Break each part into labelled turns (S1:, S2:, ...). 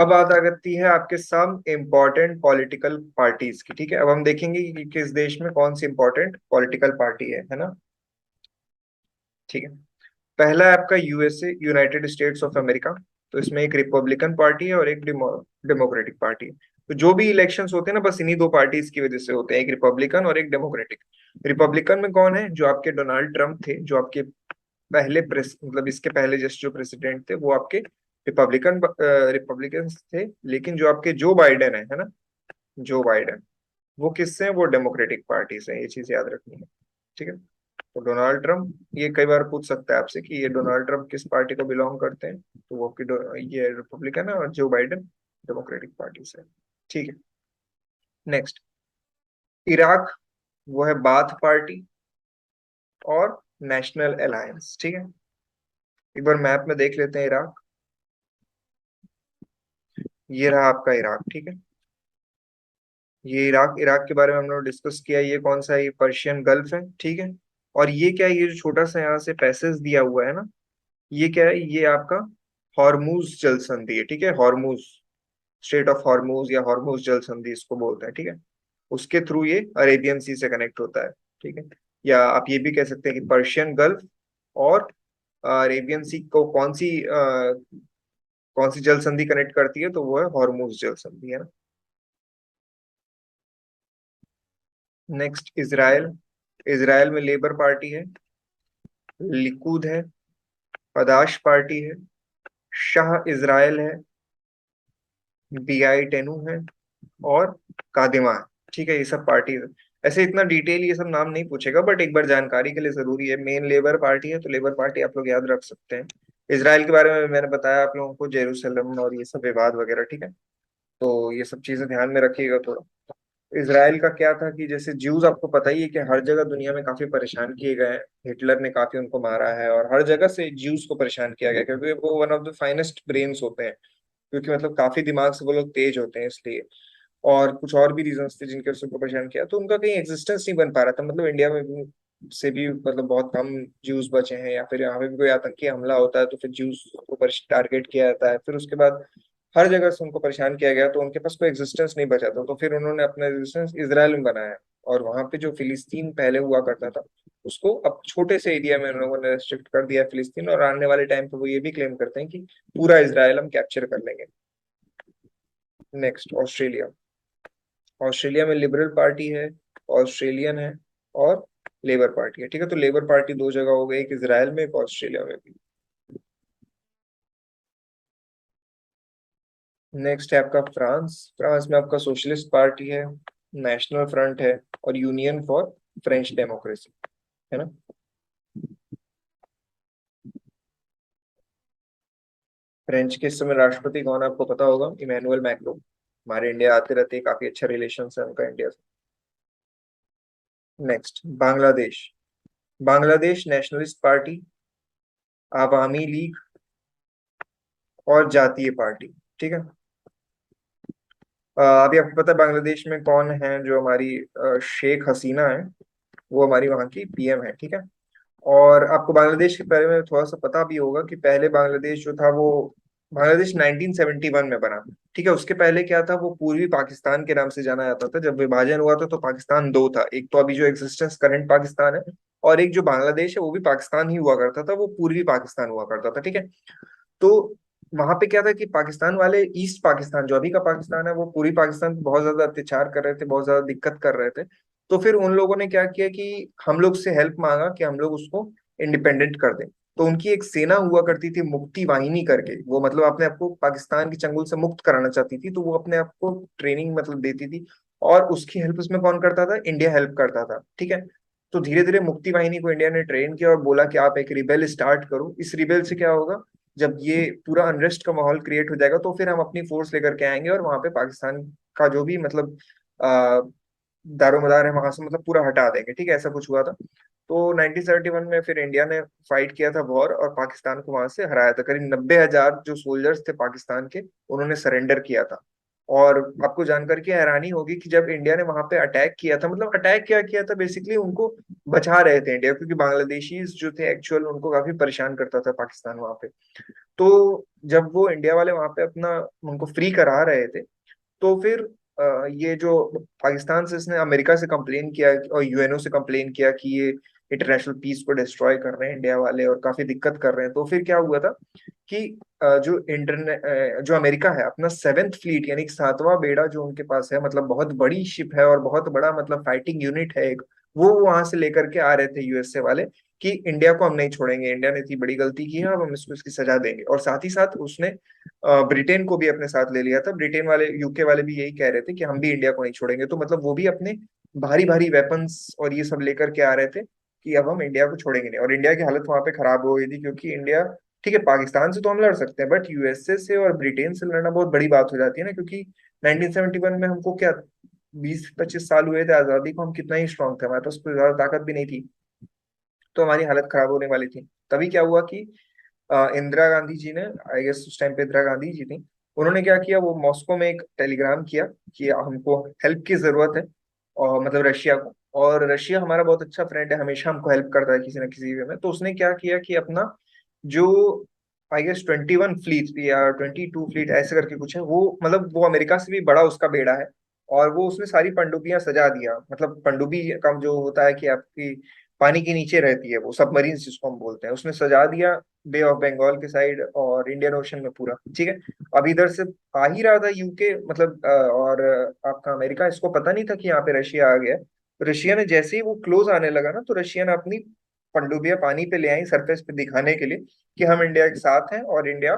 S1: अब बात आ जाती है आपके सम इम्पोर्टेंट पॉलिटिकल पार्टीज की। ठीक है, अब हम देखेंगे कि किस देश में कौन सी इंपॉर्टेंट पॉलिटिकल पार्टी है ना। ठीक है, पहला है आपका USA, United states of America. तो इसमें एक रिपब्लिकन पार्टी है और एक डेमोक्रेटिक पार्टी है। तो जो भी इलेक्शंस होते हैं ना, बस इन्हीं दो पार्टीज की वजह से होते हैं, एक रिपब्लिकन और एक डेमोक्रेटिक। रिपब्लिकन में कौन है? जो आपके डोनाल्ड ट्रंप थे, जो आपके पहले मतलब इसके पहले जस्ट जो प्रेसिडेंट थे वो आपके रिपब्लिकन थे। लेकिन जो आपके जो बाइडेन है ना, जो बाइडेन, वो किससे हैं? वो डेमोक्रेटिक पार्टी से हैं। ये चीज याद रखनी है। ठीक है, तो डोनाल्ड ट्रंप, ये कई बार पूछ सकता है आपसे कि ये डोनाल्ड ट्रंप किस पार्टी को बिलोंग करते हैं, तो वो ये रिपब्लिकन है, और जो बाइडेन डेमोक्रेटिक पार्टी से है। ठीक है, नेक्स्ट, इराक, वो है बाथ पार्टी और नेशनल अलायंस। ठीक है, एक बार मैप में देख लेते हैं इराक। ये रहा आपका इराक। ठीक है, ये इराक, इराक के बारे में हम लोग डिस्कस किया। ये कौन सा है? ये पर्शियन गल्फ है। ठीक है, और ये क्या है? ये जो छोटा सा यहाँ से पैसेज दिया हुआ है ना, ये क्या है? ये आपका हॉर्मूज जल संधि है। ठीक है, हॉर्मूज, स्ट्रेट ऑफ हॉर्मूज या हॉर्मूज जल संधि इसको बोलते हैं। ठीक है, उसके थ्रू ये अरेबियन सी से कनेक्ट होता है। ठीक है, या आप ये भी कह सकते हैं कि पर्शियन गल्फ और अरेबियन सी को कौन सी जल संधि कनेक्ट करती है? तो वो है हॉर्मूज जल संधि, है ना। Next, Israel. इजराइल में लेबर पार्टी है, लिकुद है, पदाश पार्टी है, शाह इजराइल है, बीआई टेनु है, और कादिमा है। ठीक है, ये सब पार्टी है। ऐसे इतना डिटेल ये सब नाम नहीं पूछेगा, बट एक बार जानकारी के लिए जरूरी है। मेन लेबर पार्टी है, तो लेबर पार्टी आप लोग याद रख सकते हैं। इसराइल के बारे में मैंने बताया आप लोगों को, जेरूसलम और ये सब विवाद वगैरह। ठीक है, तो ये सब चीजें ध्यान में रखिएगा थोड़ा। इसराइल का क्या था कि जैसे ज्यूज, आपको पता ही है कि हर जगह दुनिया में काफी परेशान किए गए हैं। हिटलर ने काफी उनको मारा है, और हर जगह से ज्यूज को परेशान किया गया, क्योंकि वो one of the finest brains होते हैं। क्योंकि मतलब काफी दिमाग से वो लोग तेज होते हैं, इसलिए। और कुछ और भी रीजंस थे जिनके वजह से उनको परेशान किया, तो उनका कहीं एग्जिस्टेंस नहीं बन पा रहा था। मतलब इंडिया में भी से भी मतलब बहुत कम ज्यूज बचे हैं, या फिर यहाँ पे भी कोई आतंकी हमला होता है तो फिर ज्यूज को टारगेट किया जाता है। फिर उसके बाद हर जगह से उनको परेशान किया गया, तो उनके पास कोई एग्जिस्टेंस नहीं बचा था। तो फिर उन्होंने अपना एग्जिस्टेंस इसराइल में बनाया। और वहां पे जो फिलिस्तीन पहले हुआ करता था, उसको अब छोटे से एरिया में उन लोगों ने रेस्ट्रिक्ट कर दिया फिलिस्तीन। और आने वाले टाइम पे वो ये भी क्लेम करते हैं कि पूरा इसराइल हम कैप्चर कर लेंगे। Next, Australia. ऑस्ट्रेलिया में लिबरल पार्टी है, ऑस्ट्रेलियन है, और लेबर पार्टी है। ठीक है, तो लेबर पार्टी दो जगह हो गई, एक इसराइल में, एक ऑस्ट्रेलिया में भी। नेक्स्ट है आपका फ्रांस। फ्रांस में आपका सोशलिस्ट पार्टी है, नेशनल फ्रंट है, और यूनियन फॉर फ्रेंच डेमोक्रेसी, है ना। फ्रेंच के इस समय राष्ट्रपति कौन है आपको पता होगा? Emmanuel Macron. हमारे इंडिया आते रहते हैं, काफी अच्छा रिलेशन है उनका इंडिया से। Next, Bangladesh. Bangladesh nationalist party, Awami league, और जातीय पार्टी। ठीक है, अभी आपको पता है बांग्लादेश में कौन है? जो हमारी शेख हसीना है, वो हमारी वहाँ की पीएम है। ठीक है, और आपको बांग्लादेश के बारे में थोड़ा सा पता भी होगा कि पहले बांग्लादेश जो था वो, बांग्लादेश 1971 में बना। ठीक है, उसके पहले क्या था? वो पूर्वी पाकिस्तान के नाम से जाना जाता था। जब विभाजन हुआ था तो पाकिस्तान दो था, एक तो अभी जो एग्जिस्टेंस करंट पाकिस्तान है, और एक जो बांग्लादेश है वो भी पाकिस्तान ही हुआ करता था, वो पूर्वी पाकिस्तान हुआ करता था। ठीक है, तो वहां पे क्या था कि पाकिस्तान वाले, ईस्ट पाकिस्तान जो अभी का पाकिस्तान है, वो पूरी पाकिस्तान पे बहुत ज्यादा अत्याचार कर रहे थे, बहुत ज्यादा दिक्कत कर रहे थे। तो फिर उन लोगों ने क्या किया कि हम लोग से हेल्प मांगा कि हम लोग उसको इंडिपेंडेंट कर दें। तो उनकी एक सेना हुआ करती थी, मुक्ति वाहिनी करके। वो मतलब अपने आप को पाकिस्तान के चंगुल से मुक्त कराना चाहती थी, तो वो अपने आप को ट्रेनिंग मतलब देती थी। और उसकी हेल्प उसमें कौन करता था? इंडिया हेल्प करता था। ठीक है, तो धीरे धीरे मुक्ति वाहिनी को इंडिया ने ट्रेन किया और बोला कि आप एक रिबेल स्टार्ट करो। इस रिबेल से क्या होगा? जब ये पूरा अनरेस्ट का माहौल क्रिएट हो जाएगा, तो फिर हम अपनी फोर्स लेकर के आएंगे और वहां पे पाकिस्तान का जो भी मतलब आ, दारोमदार है वहां से मतलब पूरा हटा देंगे। ठीक है, ऐसा कुछ हुआ था। तो 1971 में फिर इंडिया ने फाइट किया था वॉर, और पाकिस्तान को वहां से हराया था। करीब 90,000 जो सोल्जर्स थे पाकिस्तान के, उन्होंने सरेंडर किया था। और आपको जानकर के हैरानी होगी कि जब इंडिया ने वहां पे अटैक किया था, मतलब अटैक क्या किया था, बेसिकली उनको बचा रहे थे इंडिया, क्योंकि बांग्लादेशीज जो थे एक्चुअल उनको काफी परेशान करता था पाकिस्तान वहां पे। तो जब वो इंडिया वाले वहां पे अपना उनको फ्री करा रहे थे, तो फिर ये जो पाकिस्तान से इसने अमेरिका से कंप्लेन किया और यूएनओ से कंप्लेन किया कि ये इंटरनेशनल पीस को डिस्ट्रॉय कर रहे हैं इंडिया वाले और काफी दिक्कत कर रहे हैं। तो फिर क्या हुआ था कि जो अमेरिका है अपना सेवेंथ फ्लीट यानी कि सातवां बेड़ा जो उनके पास है, मतलब बहुत बड़ी शिप है और बहुत बड़ा मतलब फाइटिंग यूनिट है एक, वो वहां से लेकर के आ रहे थे यूएसए वाले कि इंडिया को हम नहीं छोड़ेंगे, इंडिया ने इतनी बड़ी गलती की है, अब हम इसको इसकी सजा देंगे। और साथ ही साथ उसने ब्रिटेन को भी अपने साथ ले लिया था। ब्रिटेन वाले यूके वाले भी यही कह रहे थे कि हम भी इंडिया को नहीं छोड़ेंगे। तो मतलब वो भी अपने भारी भारी वेपन्स और ये सब लेकर के आ रहे थे कि अब हम इंडिया को छोड़ेंगे नहीं। और इंडिया की हालत वहां पे खराब हो गई थी, क्योंकि इंडिया, ठीक है पाकिस्तान से तो हम लड़ सकते हैं, बट यूएसए से और ब्रिटेन से लड़ना बहुत बड़ी बात हो जाती है ना, क्योंकि 1971 में हमको क्या 20-25 साल हुए थे आजादी को, हम कितना ही स्ट्रांग थे, हमारे पास कोई ज्यादा ताकत भी नहीं थी, तो हमारी हालत खराब होने वाली थी। तभी क्या हुआ कि इंदिरा गांधी जी ने, आई गेस उस टाइम पे इंदिरा गांधी जी थी, उन्होंने क्या किया, वो मॉस्को में एक टेलीग्राम किया कि हमको हेल्प की जरूरत है, और मतलब रशिया को। और रशिया हमारा बहुत अच्छा फ्रेंड है, हमेशा हमको हेल्प करता है किसी ना किसी वे में। तो उसने क्या किया कि अपना जो आई गेस 21 फ्लीट या 22 फ्लीट ऐसे करके कुछ है, वो मतलब वो अमेरिका से भी बड़ा उसका बेड़ा है, और वो उसने सारी पनडुब्बियां सजा दिया। मतलब पनडुब्बी का जो होता है कि आपकी पानी के नीचे रहती है, वो सबमरीन जिसको हम बोलते हैं, उसने सजा दिया बे ऑफ बंगाल के साइड और इंडियन ओशन में पूरा, ठीक है। अब इधर से आ ही रहा था यूके, मतलब और आपका अमेरिका, इसको पता नहीं था कि यहाँ पे रशिया आ गया। तो रशिया ने जैसे ही वो क्लोज आने लगा ना, तो रशिया ने अपनी पनडुब्बियां पानी पे ले आई सरफेस पे, दिखाने के लिए कि हम इंडिया के साथ हैं और इंडिया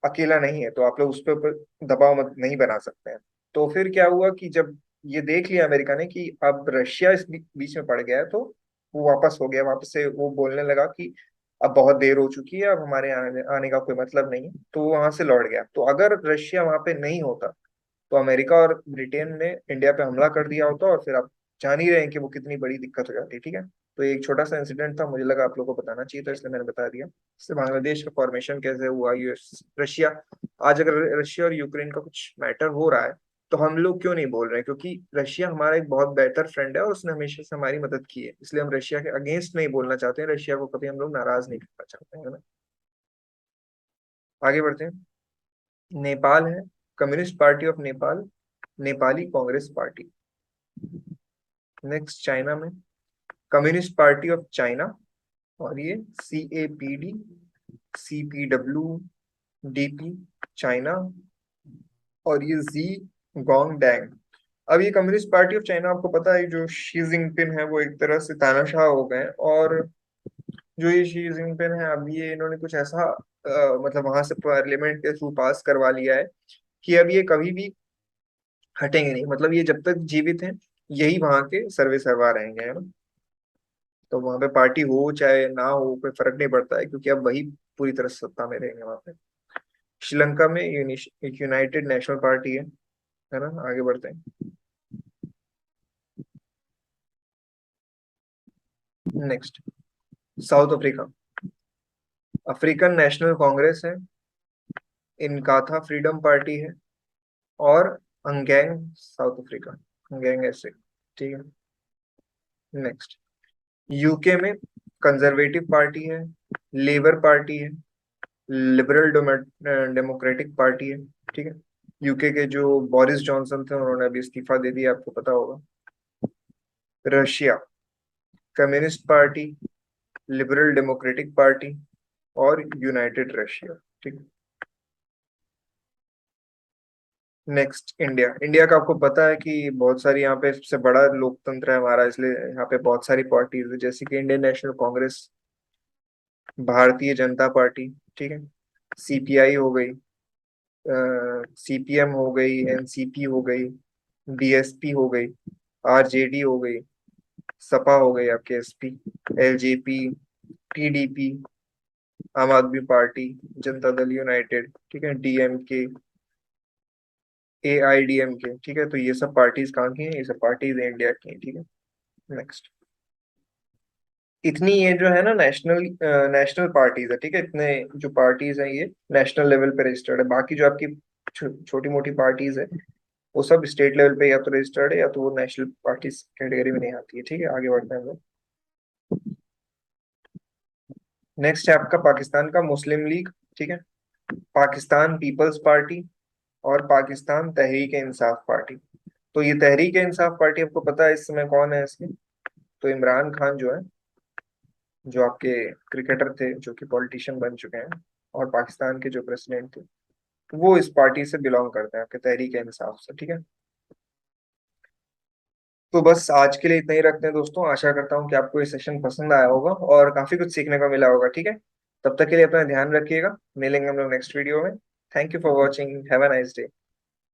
S1: अकेला नहीं है, तो आप लोग उस पे ऊपर दबाव मत नहीं बना सकते हैं। तो फिर क्या हुआ कि जब ये देख लिया अमेरिका ने कि अब रशिया इस बीच में पड़ गया है, तो वो वापस हो गया, वापस से वो बोलने लगा कि अब बहुत देर हो चुकी है, अब हमारे आने का कोई मतलब नहीं है, तो वो वहां से लौट गया। तो अगर रशिया वहां पे नहीं होता, तो अमेरिका और ब्रिटेन ने इंडिया पे हमला कर दिया होता, और फिर आप जान ही रहे हैं कि वो कितनी बड़ी दिक्कत हो जाती, ठीक है। तो ये एक छोटा सा इंसिडेंट था, मुझे लगा आप लोगों को बताना चाहिए था, इसलिए मैंने बता दिया। इससे बांग्लादेश का फॉर्मेशन कैसे हुआ, यूएस रशिया, आज अगर रशिया और यूक्रेन का कुछ मैटर हो रहा है, तो हम लोग क्यों नहीं बोल रहे हैं, क्योंकि रशिया हमारा एक बहुत बेहतर फ्रेंड है और उसने हमेशा से हमारी मदद की है, इसलिए हम रशिया के अगेंस्ट नहीं बोलना चाहते हैं, रशिया को कभी हम लोग नाराज नहीं करना चाहते हैं, है ना। आगे बढ़ते हैं। नेपाल है, communist party of Nepal, Nepali Congress party. Next China में कम्युनिस्ट पार्टी ऑफ चाइना, और ये CAPD, CPWDP चाइना, और ये जी गोंग डैंग। अब ये कम्युनिस्ट पार्टी ऑफ चाइना, आपको पता है जो शी जिनपिंग है वो एक तरह से तानाशाह हो गए हैं, और जो ये शी जिनपिंग है, अब ये इन्होंने कुछ ऐसा मतलब वहां से पार्लियामेंट के थ्रू पास करवा लिया है कि अब ये कभी भी हटेंगे नहीं, मतलब ये जब तक जीवित हैं यही वहां के सर्वे सर्वा रहेंगे, है ना। तो वहां पे पार्टी हो चाहे ना हो कोई फर्क नहीं पड़ता है, क्योंकि अब वही पूरी तरह से सत्ता में रहेंगे वहां पे। श्रीलंका में यूनाइटेड नेशनल पार्टी है ना। आगे बढ़ते हैं। Next, south Africa, African national Congress है, इनकाथा फ्रीडम पार्टी है, और अंगैंग साउथ अफ्रीका, अंगैंग ऐसे, ठीक है। नेक्स्ट, यूके में कंजर्वेटिव पार्टी है, लेबर पार्टी है, लिबरल डेमोक्रेटिक पार्टी है, ठीक है। यूके के जो बोरिस जॉनसन थे उन्होंने अभी इस्तीफा दे दिया, आपको पता होगा। Russia, communist party, liberal democratic party, और यूनाइटेड रशिया, ठीक है। नेक्स्ट, इंडिया, इंडिया का आपको पता है कि बहुत सारी यहाँ पे सबसे बड़ा लोकतंत्र है हमारा, इसलिए यहाँ पे बहुत सारी पार्टीज है, जैसे कि Indian national Congress, Bharatiya Janata party, ठीक है, CPI हो गई, CPM हो गई, NCP हो गई, DSP हो गई, RJD हो गई, सपा हो गई आपके SP, LJP, TDP, आम आदमी पार्टी, जनता दल यूनाइटेड, ठीक है, DMK, AIDMK, ठीक है। तो ये सब पार्टीज कहाँ की हैं, ये सब पार्टीज इंडिया की हैं, ठीक है। नेक्स्ट, इतनी ये जो है ना नेशनल नेशनल पार्टीज है, ठीक है, इतने जो पार्टीज हैं ये नेशनल लेवल पे रजिस्टर्ड है। बाकी जो आपकी छोटी मोटी पार्टीज है, वो सब स्टेट लेवल पे या तो रजिस्टर्ड है या तो वो नेशनल पार्टी कैटेगरी में नहीं आती है। ठीक है, आगे बढ़ते हैं हम लोग। नेक्स्ट है आपका पाकिस्तान का मुस्लिम लीग। ठीक है, पाकिस्तान पीपल्स पार्टी और पाकिस्तान तहरीक इंसाफ पार्टी। तो ये तहरीक इंसाफ पार्टी आपको पता है इस समय कौन है इसके? तो इमरान खान जो है, जो आपके क्रिकेटर थे, जो कि पॉलिटिशियन बन चुके हैं और पाकिस्तान के जो प्रेसिडेंट थे, वो इस पार्टी से बिलोंग करते हैं, आपके तहरीक इंसाफ से। ठीक है, तो बस आज के लिए इतना ही रखते हैं दोस्तों। आशा करता हूँ कि आपको ये सेशन पसंद आया होगा और काफी कुछ सीखने को मिला होगा। ठीक है, तब तक के लिए अपना ध्यान रखिएगा, मिलेंगे हम लोग नेक्स्ट वीडियो में। Thank you for watching, have a nice day.